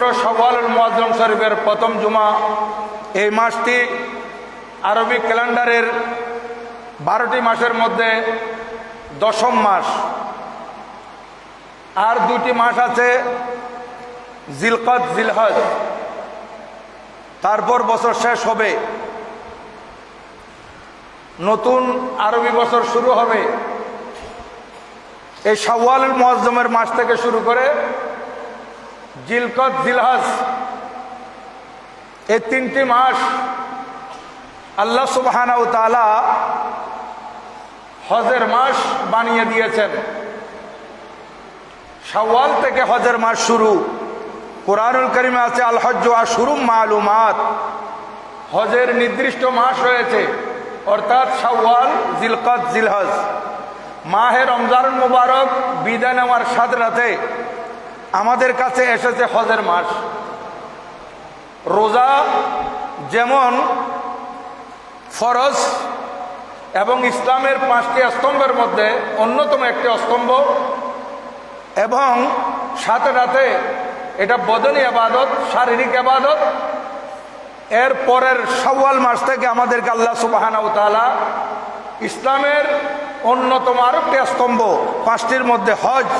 শাওয়ালুল মুআজ্জম শরীফের প্রথম জুমা। এই মাসটি আরবি ক্যালেন্ডারের 12টি মাসের মধ্যে 10ম মাস। আর 2টি মাস আছে জিলকদ জিলহজ, তারপর বছর শেষ হবে, নতুন আরবি বছর শুরু হবে। এই শাওয়ালুল মুআজ্জমের মাস থেকে শুরু করে জিলকদ জিলহজ, এই 3টি মাস আল্লাহ সুবহানাহু ওয়া তাআলা হজের মাস বানিয়ে দিয়েছেন। শাওয়াল থেকে হজের মাস শুরু। কোরআনুল কারীমে আছে আল হজ্জু আশহুরুম মালুমাত, হজের নির্দিষ্ট মাস রয়েছে, অর্থাৎ শাওয়াল, জিলকদ, জিলহজ। মাহে রমজানুল মুবারক বিদায় নেওয়ার সাথে সাথে আমাদের কাছে এসেছে হজের মাস। রোজা যেমন ফরজ এবং ইসলামের 5টি স্তম্ভের মধ্যে অন্যতম একটি স্তম্ভ, এবং সাথে সাথে এটা বদনী ইবাদত, শারীরিক ইবাদত। এর পরের শাওয়াল মাস থেকে আমাদেরকে আল্লাহ সুবহানাহু ওয়া তাআলা ইসলামের অন্যতম আরেকটি স্তম্ভ 5টির মধ্যে হজ,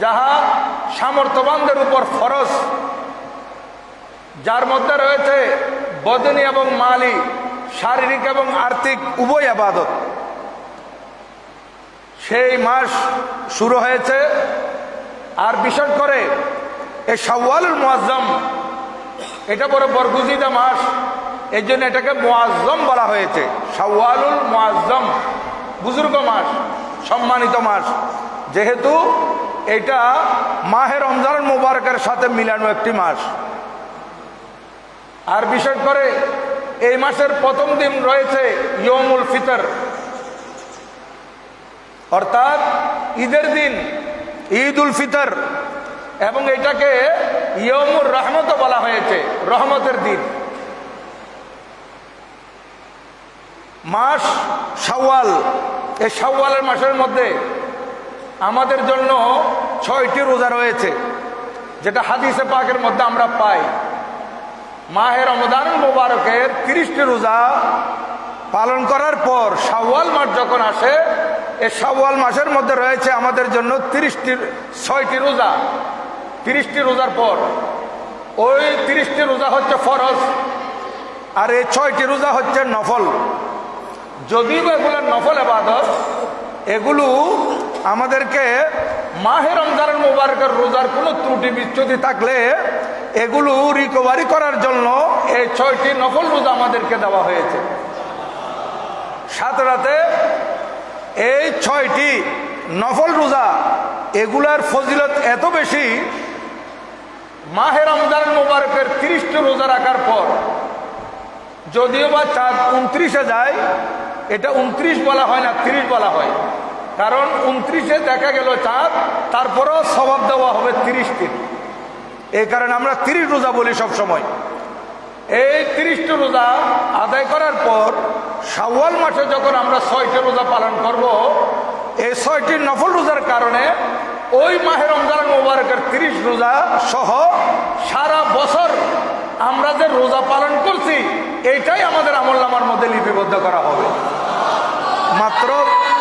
যাহা সামর্থ্যবানদের উপর ফরজ, যার মধ্যে রয়েছে বদনী এবং মালি, শারীরিক এবং আর্থিক উভয় ইবাদত। সেই মাস শুরু হয়েছে। আর বিশেষ করে এই শাওয়ালুল মুআজ্জম, এটা বড় বরগুজিদা মাস, এই জন্য এটাকে মুআজ্জম বলা হয়েছে। শাওয়ালুল মুআজ্জম, বুজুর্গ মাস, সম্মানিত মাস, যেহেতু এটা মাহে রমজানুল মুবারকের সাথে মিলানো একটি মাস। আর বিশেষ করে এই মাসের প্রথম দিন রয়েছে ইয়মুল ফিতর, অর্থাৎ ঈদের দিন, ঈদুল ফিতর, এবং এটাকে ইয়মুর রহমত বলা হয়েছে, রহমতের দিন। মাস শাওয়াল, এই শাওয়ালের মাসের মধ্যে আমাদের জন্য 6টি রোজা রয়েছে, যেটা হাদিসে পাকের মধ্যে আমরা পাই। মাহে রমজানুল মুবারকের 30টি রোজা পালন করার পর শাওয়াল মাস যখন আসে, এই শাওয়াল মাসের মধ্যে রয়েছে আমাদের জন্য 6টি রোজা। 30টি রোজার পর ওই 30টি রোজা হচ্ছে ফরজ, আর এই 6টি রোজা হচ্ছে নফল। যদিও এগুলো নফল ইবাদত, এগুলো আমাদেরকে মাহে রমজানুল মুবারকের রোজার কোনো ত্রুটি বিচ্যুতি থাকলে এগুলো রিকভারি করার জন্য এই 6টি নফল রোজা আমাদেরকে দেওয়া হয়েছে। সাথে সাথে এই 6টি নফল রোজা, এগুলার ফজিলত এত বেশি, মাহে রমজানুল মুবারকের 30টি রোজা রাখার পর যদিও বা চাঁদ 29-এ যায়, এটা 29 বলা হয় না, 30 বলা হয়, কারণ 29-এ দেখা গেল চাঁদ, তারপরেও সওয়াব দেওয়া হবে 30 দিন। এই কারণে আমরা 30 রোজা বলি সব সময়। এই 30টি রোজা আদায় করার পর শাওয়াল মাসে যখন আমরা 6টি রোজা পালন করব, এই 6টি নফল রোজার কারণে ওই মাহে রমজানুল মুবারকের 30 রোজা সহ সারা বছর আমরা যে রোজা পালন করছি, এইটাই আমাদের আমলনামার মধ্যে লিপিবদ্ধ করা হবে, মাত্র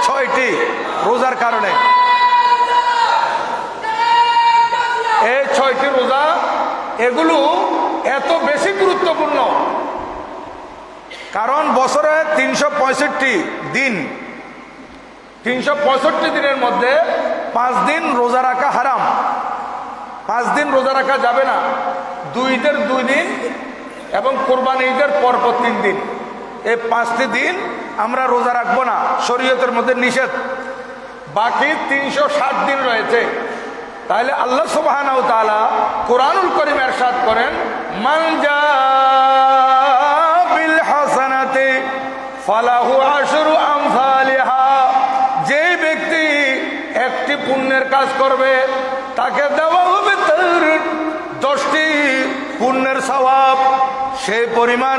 6টি রোজার কারণে। এই 6টি রোজা, এগুলো এত বেশি গুরুত্বপূর্ণ, কারণ বছরে 365 দিন, 365 দিনের মধ্যে 5 দিন রোজা রাখা হারাম, 5 দিন রোজা রাখা যাবে না। 2 ঈদের 2 দিন এবং কোরবানি ঈদের পরপর 3 দিন, এই 5টি দিন আমরা রোজা রাখবো না, শরীয়তের মধ্যে নিষেধ। বাকি 360 দিন রয়েছে। তাহলে আল্লাহ সুবহানাহু ওয়া তাআলা কোরআনুল কারীমে ইরশাদ করেন, মান জাআ বিল হাসানাতি ফালাহু আশরু আমসালিহা, যে ব্যক্তি একটি পুণ্যের কাজ করবে তাকে দেওয়া হবে তার 10টি পুণ্যের সওয়াব, সেই পরিমাণ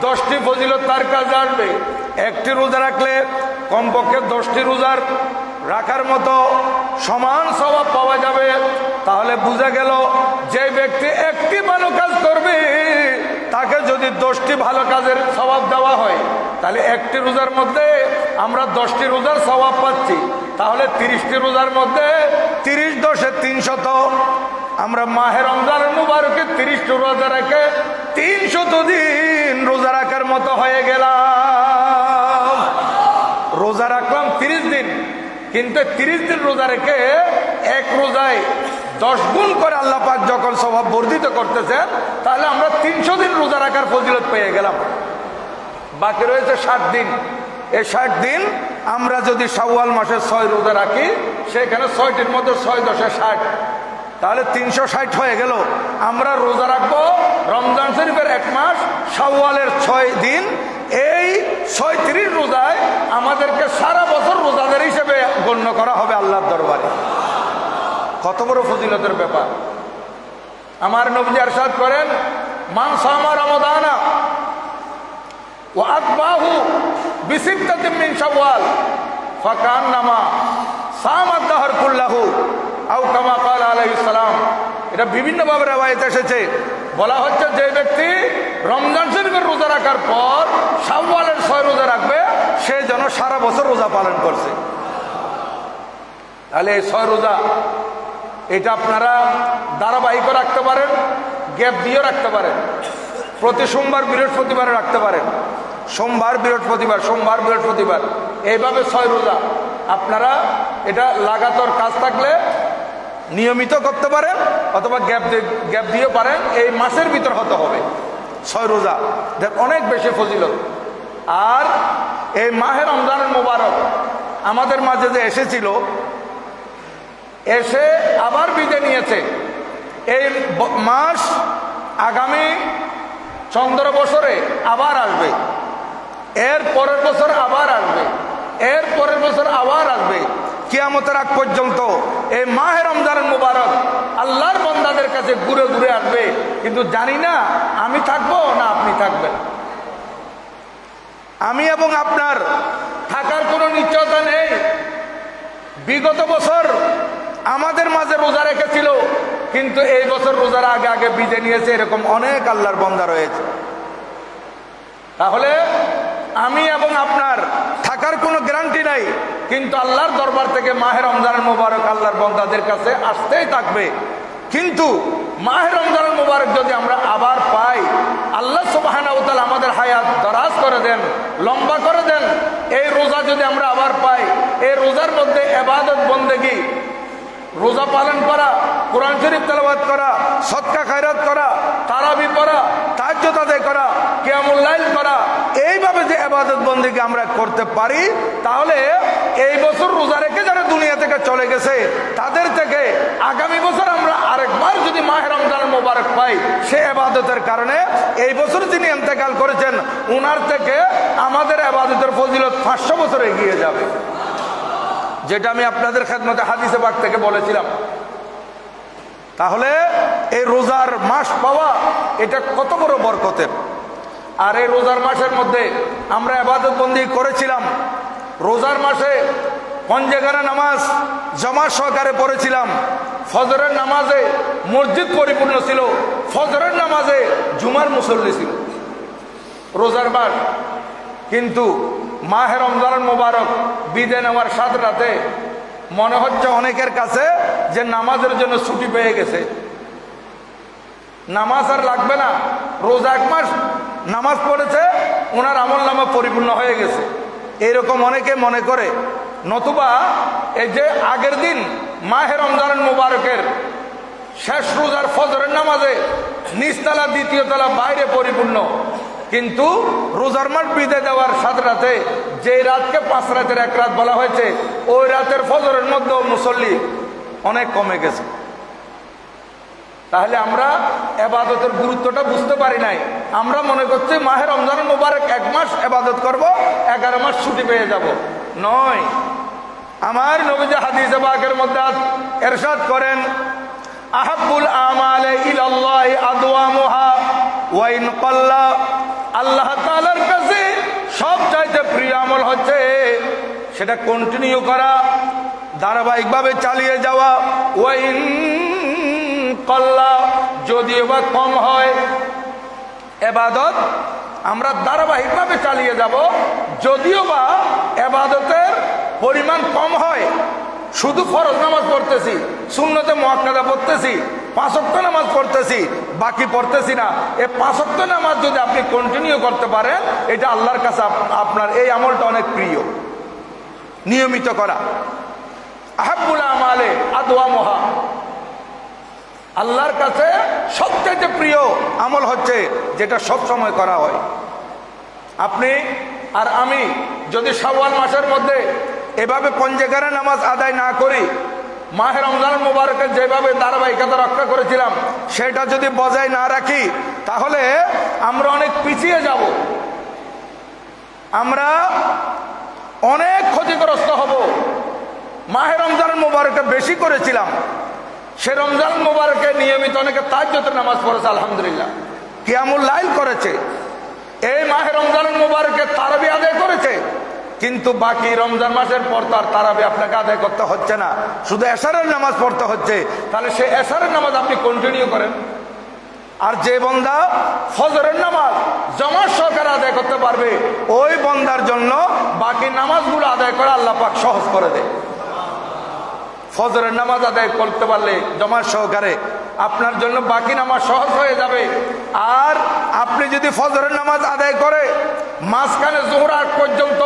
10টি ফজিলত তার কাছে আসবে। একটি রোজা রাখলে কমপক্ষে 10টি রোজার রাখার মতো সমান স্বভাব পাওয়া যাবে। তাহলে বুঝা গেল যে ব্যক্তি একটি ভালো কাজ করবে তাকে যদি 10টি ভালো কাজের স্বভাব দেওয়া হয়, তাহলে একটি রোজার মধ্যে আমরা 10টি রোজার স্বভাব পাচ্ছি। তাহলে 30টি রোজার মধ্যে 30 10 300। আমরা মাহে রমজানের মুবারকে 30টি রোজা রেখে 300 দিন রোজা রাখার মতো হয়ে গেলাম। রোজা রাখলাম 30 দিন, কিন্তু 30 দিন রোজা রেখে এক রোজায় 10 গুণ করে আল্লাহ পাক যখন স্বভাব বর্ধিত করতেছেন, তাহলে আমরা 300 দিন রোজা রাখার ফজিলত পেয়ে গেলাম। বাকি রয়েছে 60 দিন। এই 60 দিন আমরা যদি শাওয়াল মাসে 6 রোজা রাখি, সেখানে 6টির মধ্যে 6 10 60, তাহলে 360 হয়ে গেল। আমরা রোজা রাখবো রমজান শরীফের 1 মাস, শাওয়ালের 6 দিন। এই 36 রোজায় আমাদেরকে সারা বছর রোজাদার হিসেবে গণ্য করা হবে আল্লাহর দরবারে। কত বড় ফজিলতের ব্যাপার! আমার নবী ইরশাদ করেন, মান সামা রমাদানা ওয়া আতবাহু বিসিত্তাতিন মিন শাওয়াল ফাকান্নামা সামা দাহর কুল্লাহু আও কামা ক্বালা আলাইহিস সালাম। এটা বিভিন্নভাবে রওয়ায়াতে এসেছে। বলা হচ্ছে যে ব্যক্তি রমজান শরীফের রোজা রাখার পর শাওয়ালের 6 রোজা রাখবে, সে যেন সারা বছর রোজা পালন করছে। তাহলে এই 6 রোজা এটা আপনারা ধারাবাহিক রাখতে পারেন, গ্যাপ দিয়েও রাখতে পারেন। প্রতি সোমবার বৃহস্পতিবারে রাখতে পারেন, সোমবার বৃহস্পতিবার, সোমবার বৃহস্পতিবার, এইভাবে 6 রোজা আপনারা এটা লাগাতার কাজ থাকলে নিয়মিত করতে পারেন, অথবা গ্যাপ দিয়েও পারেন। এই মাসের ভিতর হতে হবে 6 রোজা, অনেক বেশি ফজিলত। আর এই মাহে রমজানের মোবারক আমাদের মাঝে যে এসেছিল, এসে আবার বিদায় নিয়েছে। এই মাস আগামী চন্দ্র বছরে আবার আসবে, এর পরের বছর আবার আসবে, এর পরের বছর আবার আসবে, কিয়ামতের আগ পর্যন্ত এই মাহে রমজানের মুবারক আল্লাহর বান্দাদের কাছে ঘুরে ঘুরে আসবে। কিন্তু জানি না আমি থাকবো না আপনি থাকবেন। আমি এবং আপনার থাকার কোনো নিশ্চয়তা নেই। বিগত বছর আমাদের মাঝে রোজা রেখেছিল, কিন্তু এই বছর রোজার আগে আগে বিদায় নিয়েছে, এরকম অনেক আল্লাহর বান্দা রয়েছে। তাহলে আমি এবং আপনার থাকার কোনো গ্যারান্টি নাই, কিন্তু আল্লাহর দরবার থেকে মাহে রমজানের মোবারক আল্লাহর বান্দাদের কাছে আসতেই থাকবে। কিন্তু মাহে রমজানের মোবারক যদি আমরা আবার পাই, আল্লাহ সুবহানাহু ওয়া তাআলা আমাদের হায়াত দরাজ করে দেন, লম্বা করে দেন, এই রোজা যদি আমরা আবার পাই, এই রোজার মধ্যে ইবাদত বন্দেগী, রোজা পালন করা, কোরআন শরীফ তেলাওয়াত করা, সদকা খায়রাত করা, তারাবি পড়া, তাহাজ্জুদ আদায় করা, কিয়ামুল লাইল করা, এইভাবে যে ইবাদত বন্দেগী আমরা করতে পারি, তাহলে এই বছর রোজা রেখে যারা দুনিয়া থেকে চলে গেছে তাদের থেকে আগামী বছর আমরা আরেকবার যদি মাহে রমজানের মোবারক পাই, সে ইবাদতের কারণে এই বছর যিনি ইন্তেকাল করেছেন ওনার থেকে আমাদের ইবাদতের ফজিলত 500 বছর এগিয়ে যাবে, যেটা আমি আপনাদের খেদমতে হাদিসে পাক থেকে বলেছিলাম। তাহলে এই রোজার মাস পাওয়া এটা কত বড় বরকতের। আর এই রোজার মাসের মধ্যে আমরা ইবাদত বন্দি করেছিলাম। রোজার মাসে পঞ্জেগারা নামাজ জামাত সহকারে পড়েছিলাম। ফজরের নামাজে মসজিদ পরিপূর্ণ ছিল, ফজরের নামাজে জুমার মুসল্লি ছিল রোজার মাস। কিন্তু মাহে রমজানের মোবারক বিদায় নেওয়ার সাথে সাথে মনে হচ্ছে অনেকের কাছে যে নামাজের জন্য ছুটি পেয়ে গেছে, নামাজ আর লাগবে না, রোজা 1 মাস নামাজ পড়েছে, ওনার আমল নামা পরিপূর্ণ হয়ে গেছে, এইরকম অনেকে মনে করে। নতুবা এই যে আগের দিন মাহে রমজানের মোবারকের শেষ রোজার ফজরের নামাজে নিচতলা দ্বিতীয় তলা বাইরে পরিপূর্ণ, কিন্তু রোজার মাস বিদায় দেওয়ার সাথে সাথে যে রাতকে 5 রাতের 1 রাত বলা হয়েছে, ওই রাতের ফজরের মধ্যেও মুসল্লি অনেক কমে গেছে। তাহলে আমরা ইবাদতের গুরুত্বটা বুঝতে পারি নাই। আমরা মনে করছি মাহে রমজানের মোবারক 1 মাস ইবাদত করব, 11 মাস ছুটি পেয়ে যাব। নয়, আমার নবীজি হাদিসে পাকের মধ্যে ইরশাদ করেন, আহাব্বুল আমালে ইলাল্লাহি আদওয়ামুহা ওয়া ইন ক্বাল্লা। আল্লাহ তাআলার কাছে সবচাইতে প্রিয় আমল হচ্ছে সেটা কন্টিনিউ করা, ধারাবাহিকভাবে চালিয়ে যাওয়া, ওয়াইন কল্লা, যদিও বা কম হয়। এবাদত আমরা ধারাবাহিকভাবে চালিয়ে যাব, যদিও বা এবাদতের পরিমাণ কম হয়। শুধু ফরজ নামাজ পড়তেছি, সুন্নতে মুআক্কাদা পড়তেছি, 5 ওয়াক্ত নামাজ পড়তেছি, বাকি পড়তেছি না। এই 5 ওয়াক্ত নামাজ যদি আপনি কন্টিনিউ করতে পারেন, এটা আল্লাহর কাছে আপনার এই আমলটা অনেক প্রিয়। নিয়মিত করা আহাব্বুল আমালে আদওয়ামুহা, আল্লাহর কাছে সবচেয়ে প্রিয় আমল হচ্ছে যেটা সব সময় করা হয়। আপনি আর আমি যদি শাওয়াল মাসের মধ্যে এভাবে পঞ্জেগারে নামাজ আদায় না করি, মাহে রমজান মুবারকের যেভাবে ধারাবাহিকতা রক্ষা করেছিলাম সেটা যদি বজায় না রাখি, তাহলে আমরা অনেক পিছিয়ে যাব, আমরা অনেক ক্ষতিগ্রস্ত হব। মাহে রমজান মুবারকে বেশি করেছিলাম, সে রমজান মুবারকে নিয়মিত অনেকে তাহাজ্জুদের নামাজ পড়েছে, আলহামদুলিল্লাহ, কিয়ামুল লাইল করেছে, এই মাহে রমজান মুবারকে তারাবি আদায় করেছে। কিন্তু বাকি রমজান মাসের পর তার তারাবি আপনাকে আদায় করতে হচ্ছে না, শুধু এশারের নামাজ পড়তে হচ্ছে। তাহলে সে এশারের নামাজ আপনি কন্টিনিউ করেন। আর যে বন্দা ফজরের নামাজ জামাত সহকারে আদায় করতে পারবে, ওই বন্দার জন্য বাকি নামাজগুলো আদায় করা আল্লাহ পাক সহজ করে দেয়। ফজরের নামাজ আদায় করতে পারলে জামাত সহকারে আপনার জন্য বাকি নামাজ সহজ হয়ে যাবে। আর আপনি যদি ফজরের নামাজ আদায় করে মাঝখানে জোহর আগ পর্যন্ত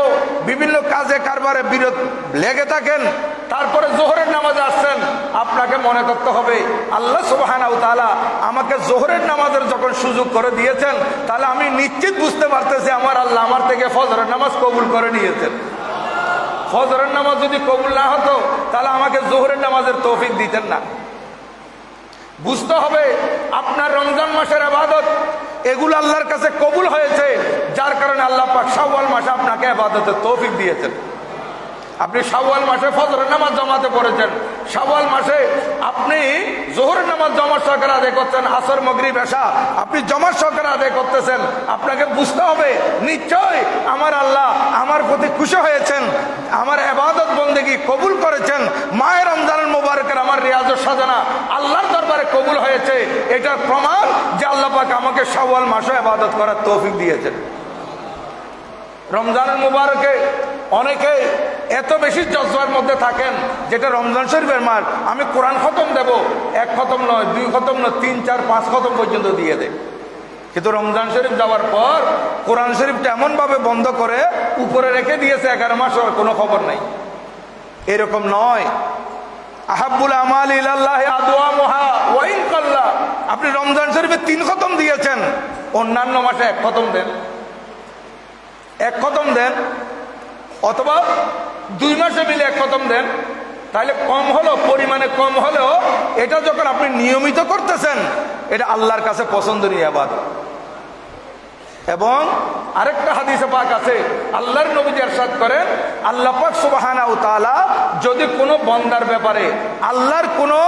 বিভিন্ন কাজে কারবারে বিরত লেগে থাকেন, তারপরে জোহরের নামাজে আসছেন, আপনাকে মনে করতে হবে আল্লাহ সুবহানাহু ওয়া তাআলা আমাকে জোহরের নামাজের যখন সুযোগ করে দিয়েছেন, তাহলে আমি নিশ্চিত বুঝতে পারতেছি আমার আল্লাহ আমার থেকে ফজরের নামাজ কবুল করে নিয়েছেন। ফজরের নামাজ যদি কবুল না হতো, তাহলে আমাকে জোহরের নামাজের তৌফিক দিতেন না। বুঝতে হবে আপনার রমজান মাসের ইবাদত এগুলো আল্লাহর কাছে কবুল হয়েছে, যার কারণে আল্লাহ পাক শাওয়াল মাসে আপনাকে ইবাদতের তৌফিক দিয়েছেন। আপনি শাওয়াল মাসে ফজরের নামাজ জামাতে পড়েছেন, শাওয়াল মাসে আপনি জোহরের নামাজ জামাত সহকারে আদায় করছেন, আসর মাগরিব এশা আপনি জামাত সহকারে আদায় করতেছেন। আপনাকে বুঝতে হবে নিশ্চয় আমার আল্লাহ আমার প্রতি খুশি হয়েছেন, আমার ইবাদত বন্দেগী কবুল করেছেন। মাহে রমজানুল মুবারকের আমার রিয়াজত সাজানা আল্লাহর দরবারে কবুল হয়েছে, এটার প্রমাণ যে আল্লাহ পাক আমাকে শাওয়াল মাসে ইবাদত করার তৌফিক দিয়েছেন। রমজানুল মুবারকে অনেকে এত বেশি জজবার মধ্যে থাকেন, যেটা রমজান শরীফের মাস, আমি কোরআন খতম দেব, 1 খতম নয়, 2 খতম নয়, 3, 4, 5 খতম পর্যন্ত দিয়ে দেয়। কিন্তু রমজান শরীফ যাওয়ার পর কোরআন শরীফটা এমন ভাবে বন্ধ করে উপরে রেখে দিয়েছে 11 মাস, আর কোনো খবর নাই। এরকম নয়। আহাব্বুল আমালি ইলাল্লাহি আদওয়ামুহা ওয়া ইন কাল্লা। আপনি রমজান শরীফে 3 খতম দিয়েছেন, অন্যান্য মাসে 1 খতম দেন, 1 খতম দেন, অথবা 2 মাসে মিলে 1 খতম দেন। তাহলে কম হলো, পরিমাণে কম হলেও এটা যখন আপনি নিয়মিত করতেছেন, এটা আল্লাহর কাছে পছন্দনীয় ইবাদত। এবং আরেকটা হাদিসে পাক আছে, আল্লাহর নবী ইরশাদ করেন, আল্লাহ পাক সুবহানাহু ওয়া তাআলা যদি কোনো বান্দার ব্যাপারে, আল্লাহর কোনো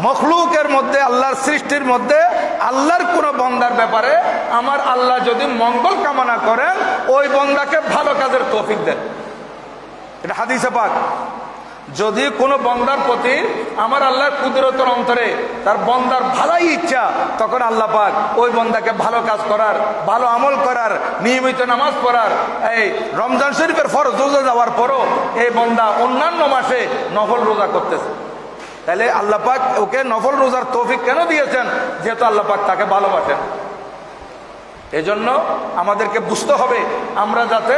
মখলুকের মধ্যে, আল্লাহর সৃষ্টির মধ্যে আল্লাহর কোনো বান্দার ব্যাপারে আমার আল্লাহ যদি মঙ্গল কামনা করেন, ওই বান্দাকে ভালো কাজের তৌফিক দেন। এটা হাদিসে পাক। যদি কোনো বন্দার প্রতি আমার আল্লাহর কুদরতের অন্তরে তার বন্দার ভালোই ইচ্ছা, তখন আল্লাহ পাক ওই বন্দাকে ভালো কাজ করার, ভালো আমল করার, নিয়মিত নামাজ পড়ার, এই রমজান শরীফের ফরজ রোজা যাওয়ার পরও এই বন্দা অন্যান্য মাসে নফল রোজা করতেছে। তাহলে আল্লাহ পাক ওকে নফল রোজার তৌফিক কেন দিয়েছেন? যেহেতু আল্লাহ পাক তাকে ভালোবাসেন। এজন্য আমাদেরকে বুঝতে হবে আমরা যাতে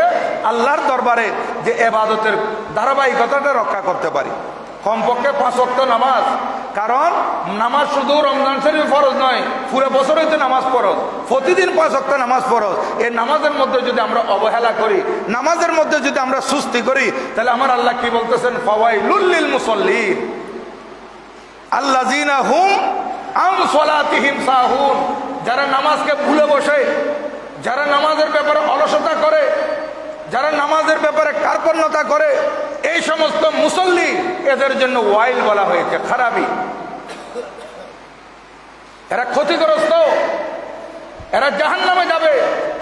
আল্লাহর দরবারে যে ইবাদতের ধারাবাহিকতাটা রক্ষা করতে পারি। কমপক্ষে 5 ওয়াক্ত নামাজ, কারণ নামাজ শুধু রমজান শরীফ ফরজ নয়, পুরো বছরই তো নামাজ ফরজ, প্রতিদিন 5 ওয়াক্ত নামাজ ফরজ। এই নামাজের মধ্যে যদি আমরা অবহেলা করি, নামাজের মধ্যে যদি আমরা সুস্তি করি, তাহলে আমার আল্লাহ কি বলতেছেন? ফাওয়াইলুল লিল মুসাল্লিন আল্লাযিনা হুম আন সালাতিহিম সাহুন। যারা নামাজকে ভুলে বসে, যারা নামাজের ব্যাপারে অলসতা করে, যারা নামাজের ব্যাপারে কার্পণ্যতা করে, এই সমস্ত মুসল্লি, এদের জন্য ওয়াইল বলা হয়েছে, খারাপি। এরা ক্ষতিগ্রস্ত, এরা জাহান্নামে যাবে।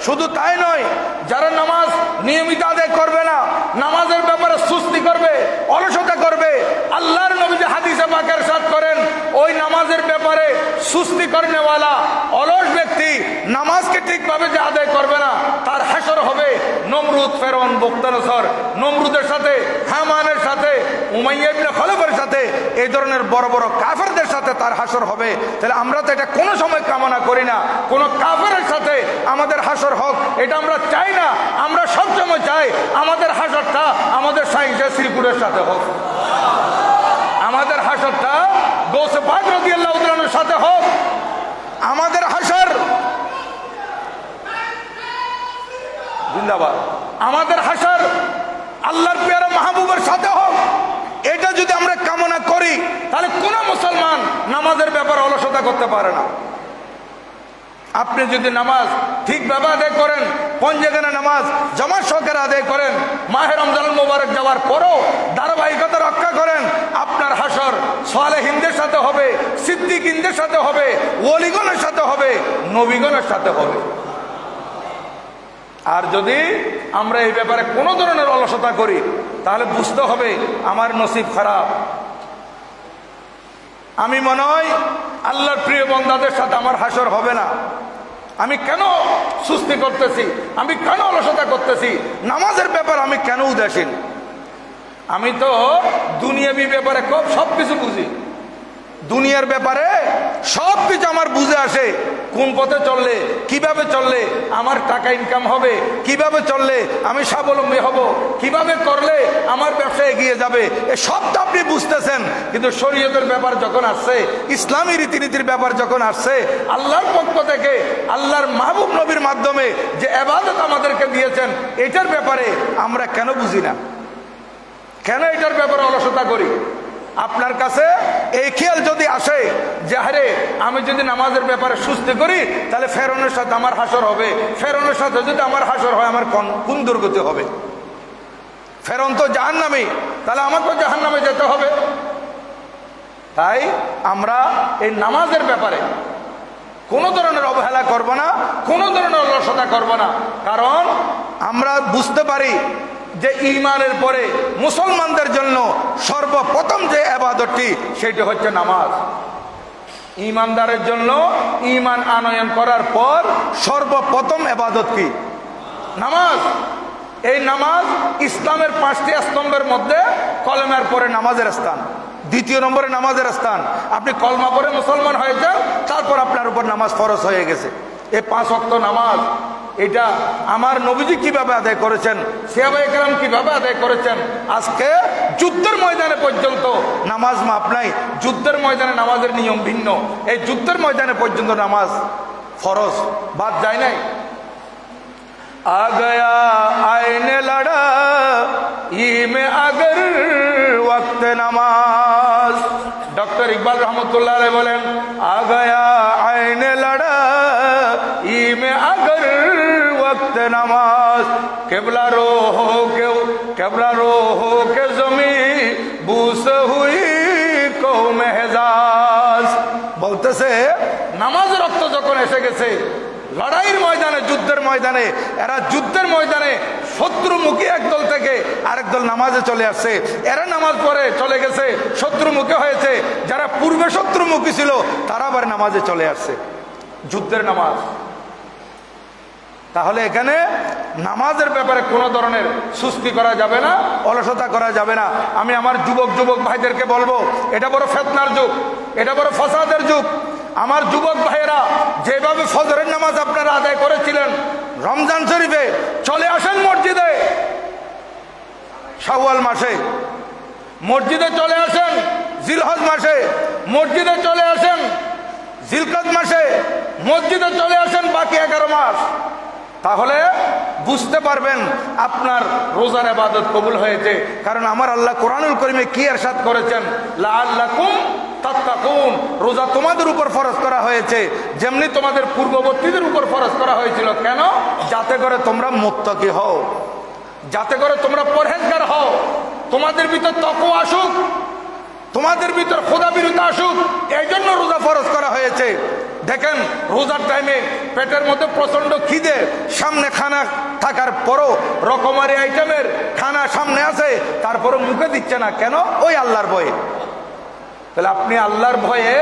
শুধু তাই নয়, যারা নামাজ নিয়মিত আদায় করবে না, নামাজের ব্যাপারে সুস্তি করবে, অলসতা করবে। আল্লাহর নবী যে হাদিসে পাক ইরশাদ করেন, ওই নামাজের ব্যাপারে সুস্তি করনেওয়ালা অলস ব্যক্তি নামাজকে ঠিকভাবে যে আদায় করবে না, তার হাসর হবে নমরুদ, ফেরআউন, বুখতানসর, নমরুদের সাথে, হামানের সাথে, উমাইয়া ইবনে খলফের সাথে, এই ধরনের বড় বড় কাফেরদের সাথে তার হাসর হবে। তাহলে আমরা তো এটা কোনো সময় কামনা করি না, কোনো কাফেরের সাথে আমাদের হাসর হোক, এটা আমরা চাই না। আমরা সবসময় চাই আমাদের হাসরটা আমাদের সাইয়েন্সের শ্রীপুরের সাথে হোক, আমাদের হাসরটা গৌসে পাক রাদিয়াল্লাহু তাআলার সাথে হোক, আমাদের হাসর জিন্দাবাদ, আমাদের হাসর আল্লাহর প্যারা মাহবুবের সাথে হোক। এটা যদি আমরা কামনা করি, তাহলে কোন মুসলমান নামাজের ব্যাপারে অলসতা করতে পারে না। আপনি যদি নামাজ ঠিকভাবে আদায় করেন, পঞ্জেগানে নামাজ জামাত সহকারে আদায় করেন, মাহে রমজান মোবারক যাওয়ার পরও ধারাবাহিকতা রক্ষা করেন, আপনার হাসর সালেহিনদের সাথে হবে, সিদ্দিকিনদের সাথে হবে, ওলিগণের সাথে হবে, নবীগণের সাথে হবে। আর যদি আমরা এই ব্যাপারে কোনো ধরনের অলসতা করি, তাহলে বুঝতে হবে আমার নসিব খারাপ। আমি মনে হয় আল্লাহর প্রিয় বান্দাদের সাথে আমার হাসর হবে না। আমি কেন সুস্তি করতেছি, আমি কেন অলসতা করতেছি, নামাজের ব্যাপারে আমি কেন উদাসীন? আমি তো দুনিয়াবি ব্যাপারে খুব সব কিছু বুঝি, দুনিয়ার ব্যাপারে সব কিছু আমার বুঝে আসে। কোন পথে চললে, কিভাবে চললে আমার টাকা ইনকাম হবে, কিভাবে চললে আমি স্বাবলম্বী হব, কিভাবে করলে আমার ব্যবসা এগিয়ে যাবে, এ সব তো আপনি বুঝতেছেন। কিন্তু শরীয়তের ব্যাপার যখন আসছে, ইসলামী রীতিনীতির ব্যাপার যখন আসছে, আল্লাহর পক্ষ থেকে আল্লাহর মাহবুব নবীর মাধ্যমে যে ইবাদত আমাদেরকে দিয়েছেন, এটার ব্যাপারে আমরা কেন বুঝি না? কেন এটার ব্যাপারে অলসতা করি? আপনার কাছে এই খেয়াল যদি আসে যে আরে আমি যদি নামাজের ব্যাপারে সুস্থি করি, তাহলে ফেরআউনের সাথে আমার হাসর হবে, ফেরআউনের সাথে যদি আমার হাসর হয়, আমার কোন দুর্গতি হবে? ফেরআউন তো জাহান্নামী, তাহলে আমাকেও জাহান্নামে যেতে হবে। তাই আমরা এই নামাজের ব্যাপারে কোনো ধরনের অবহেলা করব না, কোনো ধরনের অলসতা করব না। কারণ আমরা বুঝতে পারি যে ঈমানের পরে মুসলমানদের জন্য সর্বপ্রথম যে ইবাদতটি, সেটি হচ্ছে নামাজ। ঈমানদারের জন্য ঈমান আনয়ন করার পর সর্বপ্রথম ইবাদত কি? নামাজ। এই নামাজ ইসলামের 5টি স্তম্ভের মধ্যে কলেমার পরে নামাজের স্থান, 2 নম্বরে নামাজের স্থান। আপনি কলমা পরে মুসলমান হয়েছেন, তারপর আপনার উপর নামাজ ফরজ হয়ে গেছে। এই 5 ওয়াক্ত নামাজ, এটা আমার নবীজি কিভাবে আদায় করেছেন, সাহাবায়ে কেরাম কিভাবে আদায় করেছেন, আজকে যুদ্ধের ময়দানে পর্যন্ত নামাজ মাপ নাই। যুদ্ধের ময়দানে নামাজের নিয়ম ভিন্ন, এই যুদ্ধের ময়দানে পর্যন্ত নামাজ ফরজ, বাদ যায় নাই। आ गया आईने लड़ा ई में अगर वक्त नमाज। डॉक्टर इकबाल रहमतुल्लाह अलैह बोलें, आ गया आईने लड़ा ई में अगर वक्त नमाज, केबला रो के जमी बूस हुई को मेहजाज। বলতেছে নামাজ রক্ত যখন এসে গেছে, লড়াইয়ের ময়দানে, যুদ্ধের ময়দানে, এরা যুদ্ধের ময়দানে শত্রুমুখী একদল থেকে আরেক দল নামাজে চলে আসছে। এরা নামাজ পড়ে চলে গেছে, শত্রুমুখী হয়েছে। যারা পূর্বে শত্রুমুখী ছিল, তারা আবার নামাজে চলে আসছে, যুদ্ধের নামাজ। তাহলে এখানে নামাজের ব্যাপারে কোনো ধরনের সুস্তি করা যাবে না, অলসতা করা যাবে না। আমি আমার যুবক ভাইদেরকে বলবো, এটা বড় ফিতনার যুগ, এটা বড় ফাসাদের যুগ। আমার যুবক ভাইয়েরা, যেভাবে ফজরের নামাজ আপনারা আদায় করেছিলেন রমজান শরীফে, চলে আসেন মসজিদে শাওয়াল মাসে, মসজিদে চলে আসেন জিলহজ মাসে, মসজিদে চলে আসেন জিলকদ মাসে, মসজিদে চলে আসেন বাকি 11 মাস। তাহলে বুঝতে পারবেন আপনার রোজার ইবাদত কবুল হয়েছে। কারণ আমার আল্লাহ কোরআনুল কারীমে কি ইরশাদ করেছেন, লাআল্লাকুম তাত্তাকুন। রোজা তোমাদের উপর ফরজ করা হয়েছে, যেমনি তোমাদের পূর্ববর্তীদের উপর ফরজ করা হয়েছিল। কেন? যাতে করে তোমরা মুত্তাকি হও, যাতে করে তোমরা পরহেজগার হও, তোমাদের ভিতর তাকওয়া আসুক, তোমাদের ভিতর খোদাভীরুতা আসুক। এই জন্য রোজা ফরজ করা হয়েছে। দেখেন রোজার টাইমে পেটের মধ্যে প্রচন্ড খিদে, সামনে খানা থাকার পরও রকমারি আইটেমের খানা সামনে আছে, তারপরও মুখে দিচ্ছে না কেন? ওই আল্লাহর ভয়ে। তাহলে আপনি আল্লাহর ভয়ে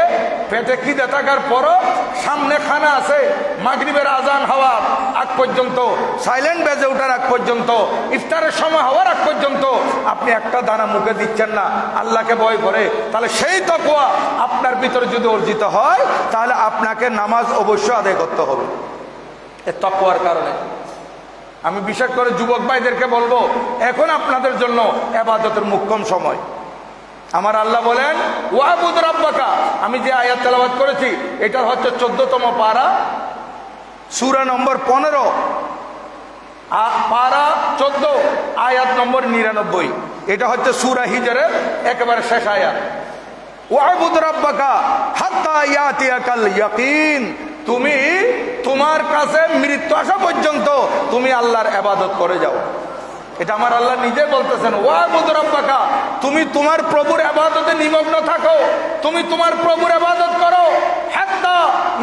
পেটে খিদে থাকার পরও সামনে খানা আছে, মাগরিবের আজান হওয়ার আগ পর্যন্ত, সাইলেন্ট বেজে ওঠার আগ পর্যন্ত, ইফতারের সময় হওয়ার আগ পর্যন্ত আপনি একটা দানা মুখে দিচ্ছেন না আল্লাহকে ভয় করে, তাহলে সেই তাকওয়া আপনার ভিতরে যদি অর্জিত হয় তাহলে আপনাকে নামাজ অবশ্যই আদায় করতে হবে এই তাকওয়ার কারণে। আমি বিশেষ করে যুবক ভাইদেরকে বলবো, এখন আপনাদের জন্য ইবাদতের মুখ্যম সময়। আমার আল্লাহ বলেন ওয়াবুদ রাব্বাকা, আমি যে আয়াত তেলাওয়াত করেছি এটা হচ্ছে 14তম পারা, সূরা নম্বর 15, পারা 14, আয়াত নম্বর 99। এটা হচ্ছে সূরা হিজরের একেবারে শেষ আয়াত। ওয়াবুদ রাব্বাকা হাত্তা ইয়াতিয়াকাল ইয়াকিন, তুমি তোমার কাছে মৃত্যু আসা পর্যন্ত তুমি আল্লাহর ইবাদত করে যাও। এটা আমার আল্লাহ নিজে বলতেছেন, ওয়াবুদ রাব্বাকা, তুমি তোমার প্রভুর ইবাদতে নিমগ্ন থাকো, তুমি তোমার প্রভুর ইবাদত করো, হাত্তা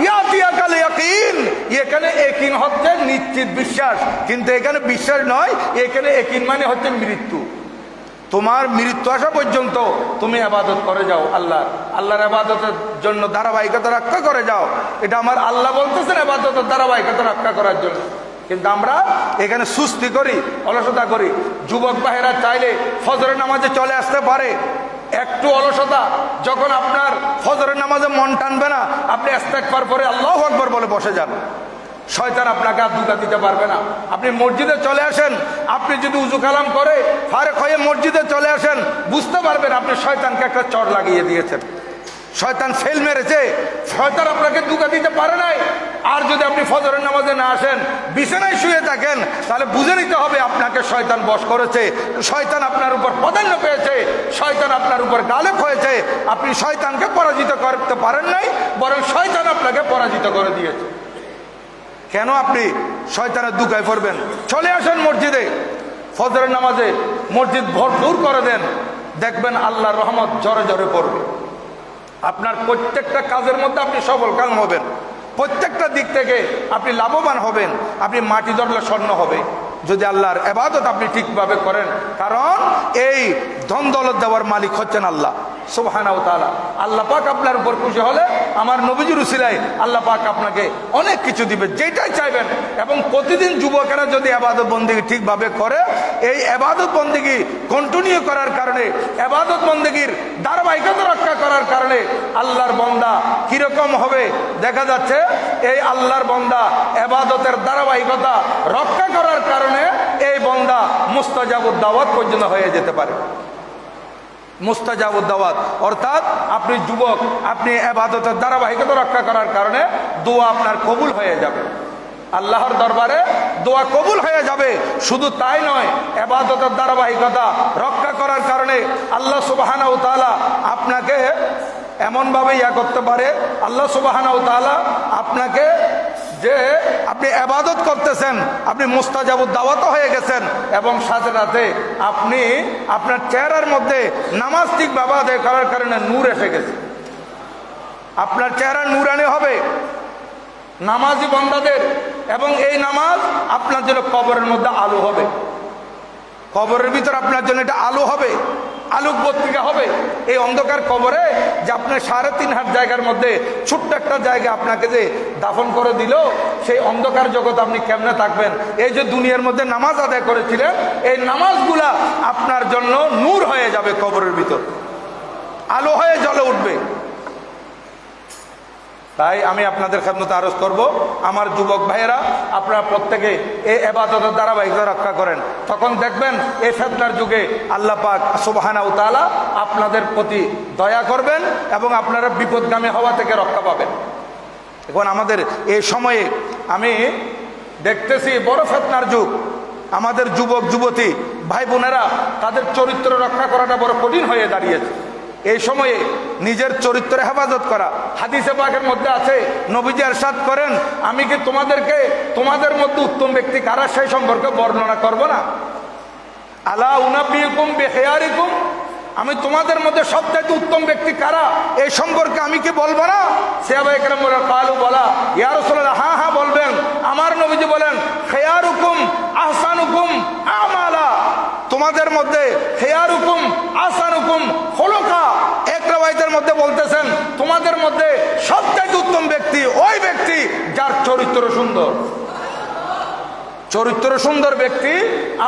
ইয়াতিয়াকাল ইয়াকিন। এখানে ইয়াকিন হচ্ছে নিশ্চিত বিশ্বাস, কিন্তু এখানে বিশ্বাস নয়, এখানে ইয়াকিন মানে হচ্ছে মৃত্যু। তোমার মৃত্যু আসা পর্যন্ত তুমি ইবাদত করে যাও আল্লাহর ইবাদতের জন্য ধারাবাহিকতা রক্ষা করে যাও। এটা আমার আল্লাহ বলতেছেন ইবাদতের ধারাবাহিকতা রক্ষা করার জন্য। কিন্তু আমরা এখানে সুস্তি করি, অলসতা করি। যুবক ভাইয়েরা চাইলে ফজরের নামাজে চলে আসতে পারে, একটু অলসতা, যখন আপনার ফজরের নামাজে মন টানবে না আপনি ইস্তেগফার করে আল্লাহু আকবার বলে বসে যান, শয়তান আপনাকে আর ধোঁকা দিতে পারবে না। আপনি মসজিদে চলে আসেন, আপনি যদি উজু কালাম করে ফারেক হয়ে মসজিদে চলে আসেন, বুঝতে পারবেন আপনি শয়তানকে একটা চড় লাগিয়ে দিয়েছেন, শয়তান ফেল মেরেছে, শয়তান আপনাকে ধোঁকা দিতে পারে নাই। আর যদি আপনি ফজরের নামাজে না আসেন, বিছানায় শুয়ে থাকেন, তাহলে বুঝে নিতে হবে আপনাকে শয়তান বশ করেছে, শয়তান আপনার উপর প্রাধান্য পেয়েছে, শয়তান আপনার উপর গালেব হয়েছে। আপনি শয়তানকে পরাজিত করতে পারেন নাই, বরং শয়তান আপনাকে পরাজিত করে দিয়েছে। কেন আপনি শয়তানের ধোঁকায় পড়বেন? চলে আসেন মসজিদে, ফজরের নামাজে মসজিদ ভরপুর করে দেন, দেখবেন আল্লাহর রহমত জোরে জোরে পড়বে। আপনার প্রত্যেকটা কাজের মধ্যে আপনি সফল কাম হবেন, প্রত্যেকটা দিক থেকে আপনি লাভবান হবেন। আপনি মাটি ধরলে স্বর্ণ হবে যদি আল্লাহর ইবাদত আপনি ঠিকভাবে করেন, কারণ এই ধন দৌলত দেওয়ার মালিক হচ্ছেন আল্লাহ সুবহানাহু ওয়া তাআলা। আল্লাহ পাক আপনার উপর খুশি হলে আমার নবীজির উসিলায় আল্লাহ পাক আপনাকে অনেক কিছু দিবে, যেটাই চাইবেন। এবং প্রতিদিন যুবকেরা যদি ইবাদত বন্দেগী ঠিকভাবে করে, এই ইবাদত বন্দেগী কন্টিনিউ করার কারণে, ইবাদত বন্দেগীর ধারাবাহিকতা রক্ষা করার কারণে আল্লাহর বান্দা কিরকম হবে দেখা যাচ্ছে। এই আল্লাহর বান্দা ইবাদতের ধারাবাহিকতা রক্ষা করার কারণে এই বান্দা মুস্তাজাবুদ দাওয়াত পর্যন্ত হয়ে যেতে পারে। মুস্তাজাবুদ দাওয়াত অর্থাৎ আপনি যুবক, আপনি ইবাদতের ধারাবাহিকতা রক্ষা করার কারণে দোয়া আপনার কবুল হয়ে যাবে, আল্লাহর দরবারে দোয়া কবুল হয়ে যাবে। শুধু তাই নয়, ইবাদতের ধারাবাহিকতা রক্ষা করার কারণে আল্লাহ সুবহানাহু ওয়া তাআলা আপনাকে এমনভাবে করতে পারে, আল্লাহ সুবহানাহু ওয়া তাআলা আপনাকে, যে আপনি ইবাদত করতেছেন, আপনি মুস্তাজাবুদ দাওয়াত হয়ে গেছেন, এবং সাথে সাথে আপনি আপনার চেহারার মধ্যে নামাজ ঠিকভাবে আদায় করার কারণে নূর এসে গেছে, আপনার চেহারা নূরানি হবে নামাজি বান্দাদের। এবং এই নামাজ আপনার জন্য কবরের মধ্যে আলো হবে, কবরের ভিতর আপনার জন্য এটা আলো হবে, আলোক বর্তিকা হবে। এই অন্ধকার কবরে যে আপনার 3.5 হাত জায়গার মধ্যে ছোট্ট একটা জায়গা আপনাকে যে দাফন করে দিল, সেই অন্ধকার জগৎ আপনি কেমনে থাকবেন? এই যে দুনিয়ার মধ্যে নামাজ আদায় করেছিলেন, এই নামাজগুলা আপনার জন্য নূর হয়ে যাবে, কবরের ভিতর আলো হয়ে জ্বলে উঠবে। তাই আমি আপনাদের খেদমতে আরজ করব, আমার যুবক ভাইয়েরা, আপনারা প্রত্যেকে এই ইবাদতের ধারাবাহিকতা রক্ষা করেন, তখন দেখবেন এই ফিতনার যুগে আল্লাহ পাক সুবহানাহু ওয়া তাআলা আপনাদের প্রতি দয়া করবেন এবং আপনারা বিপদগামী হওয়া থেকে রক্ষা পাবেন। এখন আমাদের এই সময়ে আমি দেখতেছি বড় ফিতনার যুগ, আমাদের যুবক যুবতী ভাই বোনেরা তাদের চরিত্র রক্ষা করাটা বড় কঠিন হয়ে দাঁড়িয়েছে। এই সময়ে নিজের চরিত্রের হেফাজত করা, হাদিসে পাকের মধ্যে আছে, নবীজি ইরশাদ করেন, আমি কি তোমাদেরকে তোমাদের মধ্যে উত্তম ব্যক্তি কারা সেই সম্পর্কে বর্ণনা করব না? আলা উনাব্বিউকুম বিখিয়ারিকুম, আমি তোমাদের মধ্যে সবচাইতে উত্তম ব্যক্তি কারা এই সম্পর্কে আমি কি বলবো না? সাহাবায়ে কেরাম বলেন কালু বলা ইয়া রাসূলুল্লাহ, হ্যাঁ হ্যাঁ বলবেন। আমার নবীজি বলেন খায়রুকুম আহসানুকুম আমালা, তোমাদের মধ্যে খায়রুকুম আহসানুকুম খুলুকা। এক রাওয়ায়াতের মধ্যে বলতেছেন তোমাদের মধ্যে সবচাইতে উত্তম ব্যক্তি ওই ব্যক্তি যার চরিত্র সুন্দর। চরিত্র সুন্দর ব্যক্তি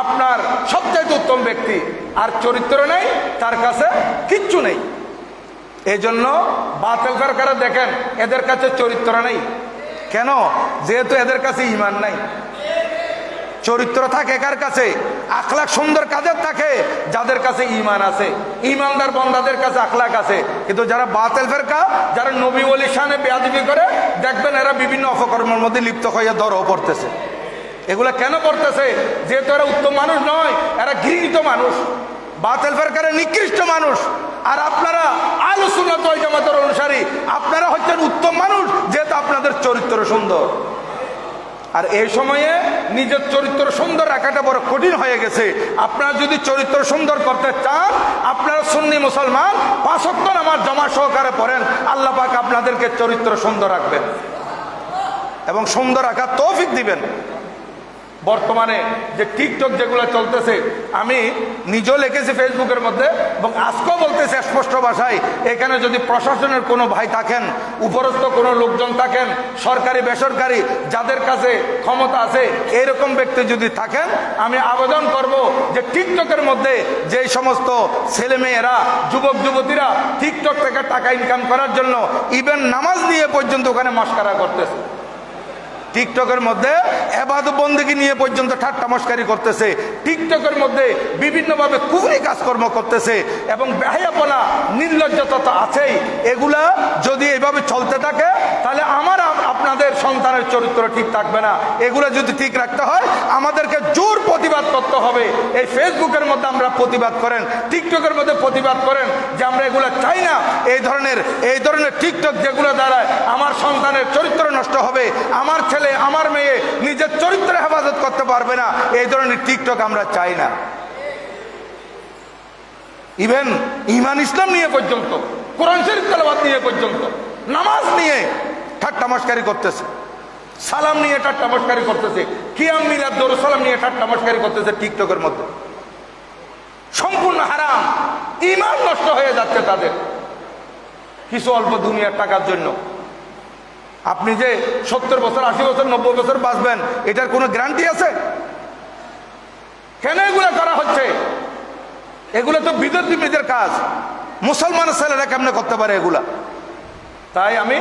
আপনার সবচাইতে উত্তম ব্যক্তি, আর চরিত্র নেই তার কাছে কিচ্ছু নেই। এই জন্য বাতিল ফেরকারা দেখেন এদের কাছে চরিত্র নেই কেন? যেহেতু এদের কাছে ঈমান নাই। চরিত্র থাকে কার কাছে? আখলাক সুন্দর কাদের থাকে? যাদের কাছে ঈমান আছে। ঈমানদার বান্দাদের কাছে আখলাক আছে। কিন্তু যারা বাতিল ফেরকা, যারা নবী ওলি শানে বেয়াদবি করে, দেখবেন এরা বিভিন্ন অপকর্মের মধ্যে লিপ্ত হয়ে ধরও পড়তেছে। এগুলা কেন করতেছে? যেহেতু এরা উত্তম মানুষ নয়, এরা ঘৃণিত মানুষ, বাতিল ফেরকারে নিকৃষ্ট মানুষ। আর আপনারা আহলুস সুন্নাত ওয়াল জামাতের অনুসারী, আপনারা হচ্ছেন উত্তম মানুষ যেহেতু আপনাদের চরিত্র সুন্দর। আর এই সময়ে নিজের চরিত্র সুন্দর রাখাটা বড় কঠিন হয়ে গেছে। আপনারা যদি চরিত্র সুন্দর করতে চান, আপনারা সুন্নি মুসলমান 5 ওয়াক্ত নামাজ জমা সহকারে পড়েন, আল্লাহ পাক আপনাদেরকে চরিত্র সুন্দর রাখবেন এবং সুন্দর রাখার তৌফিক দিবেন। বর্তমানে যে টিকটক যেগুলো চলতেছে, আমি নিজেও লিখেছি ফেসবুকের মধ্যে এবং আজকেও বলতেছি স্পষ্ট ভাষায়, এখানে যদি প্রশাসনের কোনো ভাই থাকেন, উপরস্থ কোনো লোকজন থাকেন, সরকারি বেসরকারি যাদের কাছে ক্ষমতা আছে, এরকম ব্যক্তি যদি থাকেন, আমি আবেদন করব যে টিকটকের মধ্যে যেই সমস্ত ছেলেমেয়েরা, যুবক যুবতীরা টিকটক থেকে টাকা ইনকাম করার জন্য ইভেন নামাজ নিয়ে পর্যন্ত ওখানে মস্কারা করতেছে, টিকটকের মধ্যে ইবাদত বন্দেগী নিয়ে পর্যন্ত ঠাট্টা মশকারি করতেছে, টিকটকের মধ্যে বিভিন্নভাবে কুফরি কাজকর্ম করতেছে এবং বেহায়াপনা নির্লজ্জতা তো আছেই। এগুলা যদি এইভাবে চলতে থাকে তাহলে আমার আপনাদের সন্তানের চরিত্র ঠিক থাকবে না। এগুলা যদি ঠিক রাখতে হয় আমাদেরকে জোর প্রতিবাদ করতে হবে। এই ফেসবুকের মধ্যে আমরা প্রতিবাদ করেন, টিকটকের মধ্যে প্রতিবাদ করেন যে আমরা এগুলা চাই না। এই ধরনের টিকটক যেগুলো দ্বারা আমার সন্তানের চরিত্র নষ্ট হবে, আমার ছেলে আমার মেয়ে নিজের চরিত্র হেফাজত করতে পারবে না, এই ধরনের টিকটক আমরা চাই না। ইভেন ঈমান ইসলাম নিয়ে পর্যন্ত, কোরআন শরীফ তেলাওয়াত নিয়ে পর্যন্ত, নামাজ নিয়ে ঠাট্টা মশকারি করতেছে, সালাম নিয়ে ঠাট্টা মশকারি করতেছে, কিয়াম মিলাদ দরুদ সালাম নিয়ে ঠাট্টা মশকারি করতেছে টিকটকের মধ্যে। সম্পূর্ণ হারাম, ঈমান নষ্ট হয়ে যাচ্ছে তাদের কিছু অল্প দুনিয়ার টাকার জন্য। আপনি যে 70 বছর 80 বছর 90 বছর বাঁচবেন এটার কোনো গ্যারান্টি আছে? কেন এগুলো করা হচ্ছে? এগুলো তো বিদেশিদের কাজ, মুসলমানের ছেলেরা কেমনে করতে পারে এগুলা? তাই আমি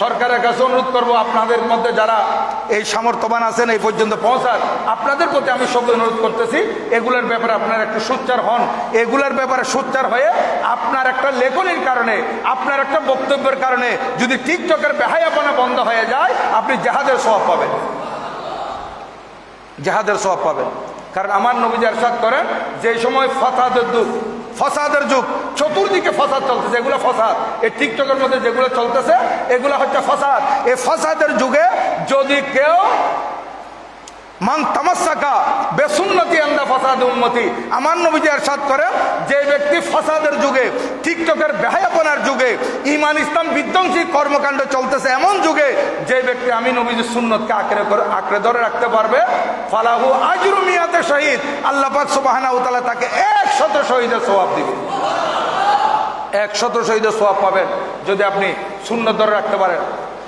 সরকারের কাছে অনুরোধ করবো, আপনাদের মধ্যে যারা এই সামর্থ্যবান আছেন এই পর্যন্ত পৌঁছার, আপনাদের প্রতি আমি সব অনুরোধ করতেছি এগুলোর ব্যাপারে আপনারা একটু সোচ্চার হন। এগুলোর ব্যাপারে সোচ্চার হয়ে আপনার একটা লেখনীর কারণে, আপনার একটা বক্তব্যের কারণে যদি টিকটকের বেহায়াপনা বন্ধ হয়ে যায়, আপনি জাহাদের সওয়াব পাবেন, জাহাদের সওয়াব পাবেন। কারণ আমার নবী ইরশাদ করেন যে সময় ফসাদের যুগ, চতুর্দিকে ফসাদ চলতেছে, এগুলো ফসাদ। এই টিকটকের মধ্যে যেগুলো চলতেছে এগুলো হচ্ছে ফসাদ। এই ফসাদের যুগে যদি কেউ মান তামাসসাকা বেসুন্নতি আন্দা ফাসাদ উম্মতি, আমার নবীজি ইরশাদ করেন যে ব্যক্তি ফসাদের যুগে, টিকটকের বেহায়াপনার যুগে, ঈমান ইসলাম বিধ্বংসী কর্মকাণ্ড চলতেছে এমন যুগে, যে ব্যক্তি আমি নবীজির সুন্নতকে আঁকড়ে ধরে রাখতে পারবে, ফালাহু আজরু মিয়াতে শহীদ, আল্লাহ পাক সুবহানাহু ওয়া তাআলা তাকে 100 শহীদের সওয়াব দিবে। 100 শহীদের সওয়াব পাবেন যদি আপনি সুন্নত ধরে রাখতে পারেন।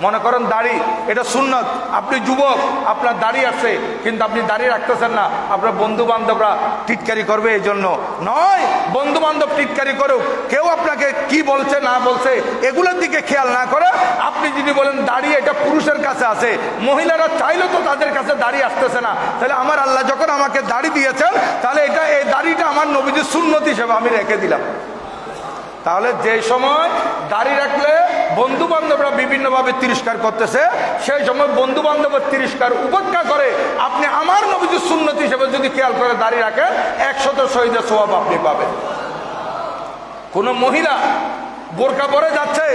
মনে করেন দাড়ি এটা সুন্নত, আপনি যুবক, আপনার দাড়ি আছে কিন্তু আপনি দাড়ি রাখতেছেন না, আপনার বন্ধু বান্ধবরা টিটকারি করবে, এই জন্য নয়। বন্ধু বান্ধব টিটকারি করুক, কেউ আপনাকে কি বলছে না বলছে এগুলোর দিকে খেয়াল না করে আপনি যদি বলেন দাড়ি এটা পুরুষের কাছে আছে, মহিলারা চাইলেও তো তাদের কাছে দাড়ি আসতেছে না, তাহলে আমার আল্লাহ যখন আমাকে দাড়ি দিয়েছেন তাহলে এই দাড়িটা আমার নবীজির সুন্নত হিসেবে আমি রেখে দিলাম। তাহলে যে সময় দাড়ি রাখলে বন্ধু বান্ধবরা বিভিন্নভাবে তিরস্কার করতেছে, সেই সময় বন্ধু বান্ধবের তিরস্কার উপেক্ষা করে আপনি আমার নবীজির সুন্নত হিসেবে যদি খেয়াল করে দাড়ি রাখেন, 100 শহীদের সওয়াব আপনি পাবেন। কোন মহিলা বোরকা পরে যাচ্ছে,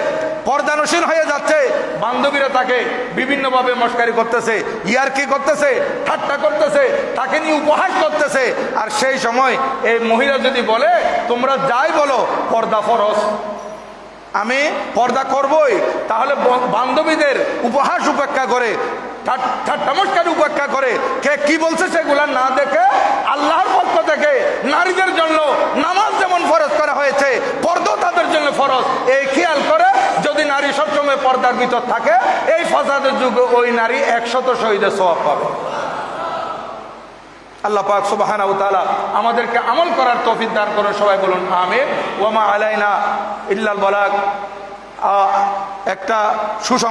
পর্দানসীন হয়ে যাচ্ছে, বান্ধবীরা তাকে বিভিন্নভাবে মস্কারি করতেছে, ইয়ারকি করতেছে, ঠাট্টা করতেছে, তাকে নিয়ে উপহাস করতেছে। আর সেই সময় এই মহিলা যদি বলে তোমরা যাই বলো পর্দা ফরজ, আমি পর্দা করবই, তাহলে বান্ধবীদের উপহাস উপেক্ষা করে, ঠাট্টামস্কার উপেক্ষা করে কে কি বলছে সেগুলা না দেখে আল্লাহর পক্ষ থেকে নারীদের জন্য নামাজ যেমন ফরজ করা হয়েছে, পর্দাও তাদের জন্য ফরজ, এই খেয়াল করে যদি নারী সবসময় পর্দার ভিতর থাকে, এই ফাসাদের যুগে ওই নারী 100 শহীদের সওয়াব পাবে। আল্লাহ পাক সুবহানাহু ওয়া তাআলা আমাদেরকে আমল করার তৌফিক দান করুন। সবাই বলুন আমিন। ওয়া মা আলাইনা ইল্লাল বালাগ। একটা সুসংবাদ